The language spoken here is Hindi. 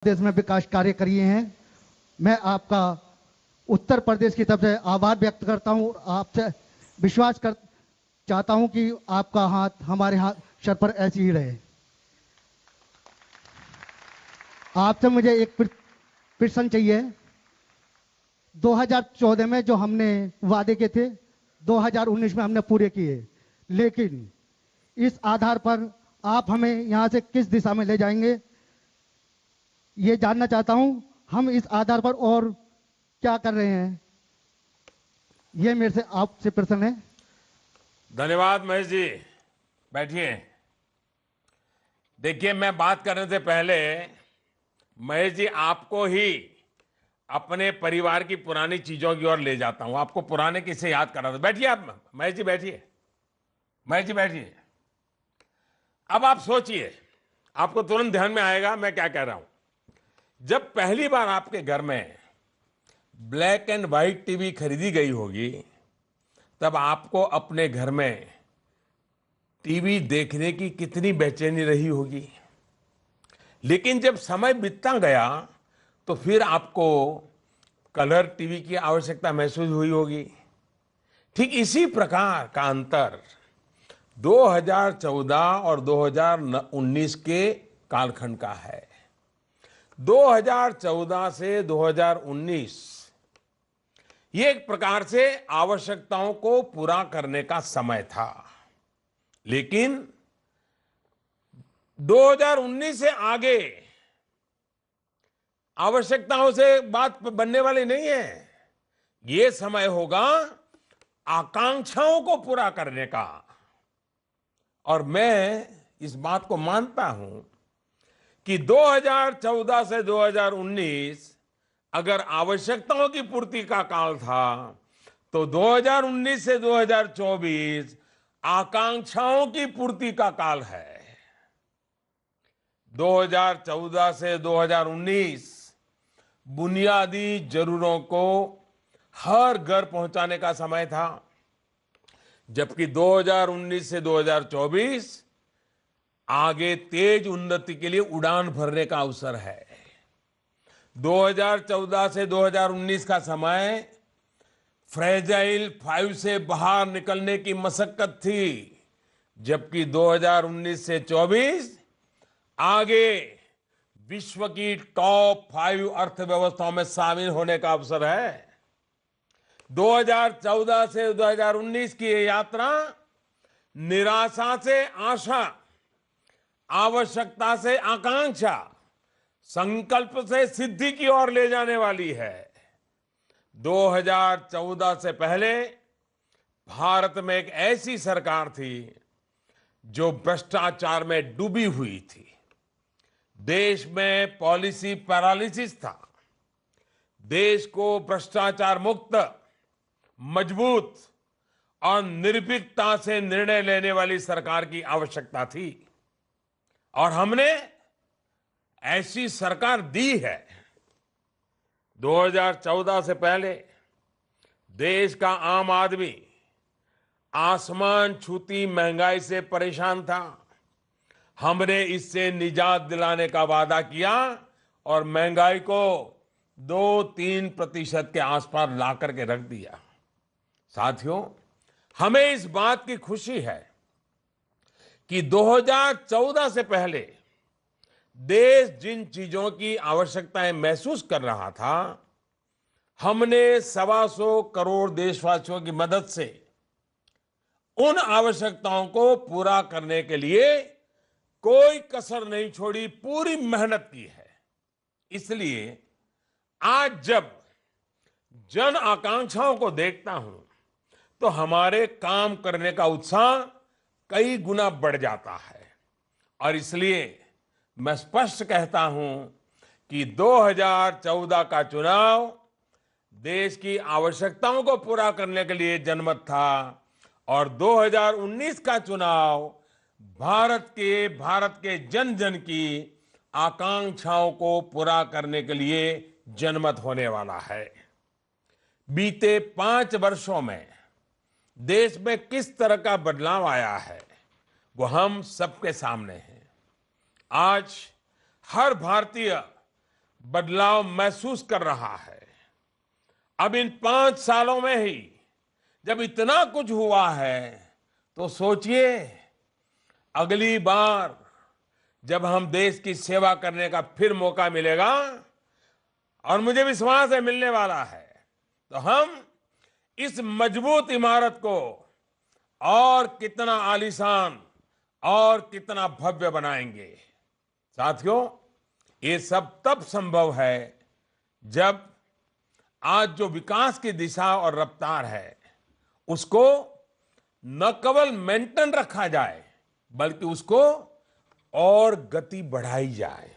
देश में विकास कार्य किए हैं। मैं आपका उत्तर प्रदेश की तरफ से आभार व्यक्त करता हूं। आपसे विश्वास कर चाहता हूं कि आपका हाथ हमारे हाथ सर पर ऐसे ही रहे। आपसे मुझे एक प्रश्न चाहिए। 2014 में जो हमने वादे किए थे 2019 में हमने पूरे किए, लेकिन इस आधार पर आप हमें यहां से किस दिशा में ले जाएंगे ये जानना चाहता हूं। हम इस आधार पर और क्या कर रहे हैं, ये मेरे से आपसे प्रश्न है। धन्यवाद महेश जी, बैठिए। देखिए, मैं बात करने से पहले महेश जी आपको ही अपने परिवार की पुरानी चीजों की ओर ले जाता हूं। आपको पुराने किस्से याद करा था। बैठिए आप, महेश जी बैठिए। महेश जी बैठिए। अब आप सोचिए, आपको तुरंत ध्यान में आएगा मैं क्या कह रहा हूं। जब पहली बार आपके घर में ब्लैक एंड व्हाइट टीवी खरीदी गई होगी, तब आपको अपने घर में टीवी देखने की कितनी बेचैनी रही होगी। लेकिन जब समय बीतता गया तो फिर आपको कलर टीवी की आवश्यकता महसूस हुई होगी। ठीक इसी प्रकार का अंतर 2014 और 2019 के कालखंड का है। 2014 से 2019 ये एक प्रकार से आवश्यकताओं को पूरा करने का समय था, लेकिन 2019 से आगे आवश्यकताओं से बात बनने वाली नहीं है। ये समय होगा आकांक्षाओं को पूरा करने का। और मैं इस बात को मानता हूं कि 2014 से 2019 अगर आवश्यकताओं की पूर्ति का काल था, तो 2019 से 2024 आकांक्षाओं की पूर्ति का काल है। 2014 से 2019 बुनियादी जरूरतों को हर घर पहुंचाने का समय था, जबकि 2019 से 2024 आगे तेज उन्नति के लिए उड़ान भरने का अवसर है। 2014 से 2019 का समय फ्रेजाइल 5 से बाहर निकलने की मशक्कत थी, जबकि 2019 से 24 आगे विश्व की टॉप 5 अर्थव्यवस्थाओं में शामिल होने का अवसर है। 2014 से 2019 की ये यात्रा निराशा से आशा, आवश्यकता से आकांक्षा, संकल्प से सिद्धि की ओर ले जाने वाली है। 2014 से पहले भारत में एक ऐसी सरकार थी जो भ्रष्टाचार में डूबी हुई थी। देश में पॉलिसी पैरालिसिस था। देश को भ्रष्टाचार मुक्त, मजबूत और निर्भीकता से निर्णय लेने वाली सरकार की आवश्यकता थी, और हमने ऐसी सरकार दी है। 2014 से पहले देश का आम आदमी आसमान छूती महंगाई से परेशान था। हमने इससे निजात दिलाने का वादा किया और महंगाई को 2-3% के आसपास ला करके रख दिया। साथियों, हमें इस बात की खुशी है कि 2014 से पहले देश जिन चीजों की आवश्यकताएं महसूस कर रहा था, हमने 125 करोड़ देशवासियों की मदद से उन आवश्यकताओं को पूरा करने के लिए कोई कसर नहीं छोड़ी, पूरी मेहनत की है। इसलिए आज जब जन आकांक्षाओं को देखता हूं तो हमारे काम करने का उत्साह कई गुना बढ़ जाता है। और इसलिए मैं स्पष्ट कहता हूं कि 2014 का चुनाव देश की आवश्यकताओं को पूरा करने के लिए जनमत था, और 2019 का चुनाव भारत के जन जन की आकांक्षाओं को पूरा करने के लिए जनमत होने वाला है। बीते 5 वर्षों में देश में किस तरह का बदलाव आया है वो हम सबके सामने है। आज हर भारतीय बदलाव महसूस कर रहा है। अब इन 5 सालों में ही जब इतना कुछ हुआ है, तो सोचिए अगली बार जब हम देश की सेवा करने का फिर मौका मिलेगा, और मुझे विश्वास है मिलने वाला है, तो हम इस मजबूत इमारत को और कितना आलीशान और कितना भव्य बनाएंगे। साथियों, ये सब तब संभव है जब आज जो विकास की दिशा और रफ्तार है, उसको न केवल मेंटेन रखा जाए, बल्कि उसको और गति बढ़ाई जाए।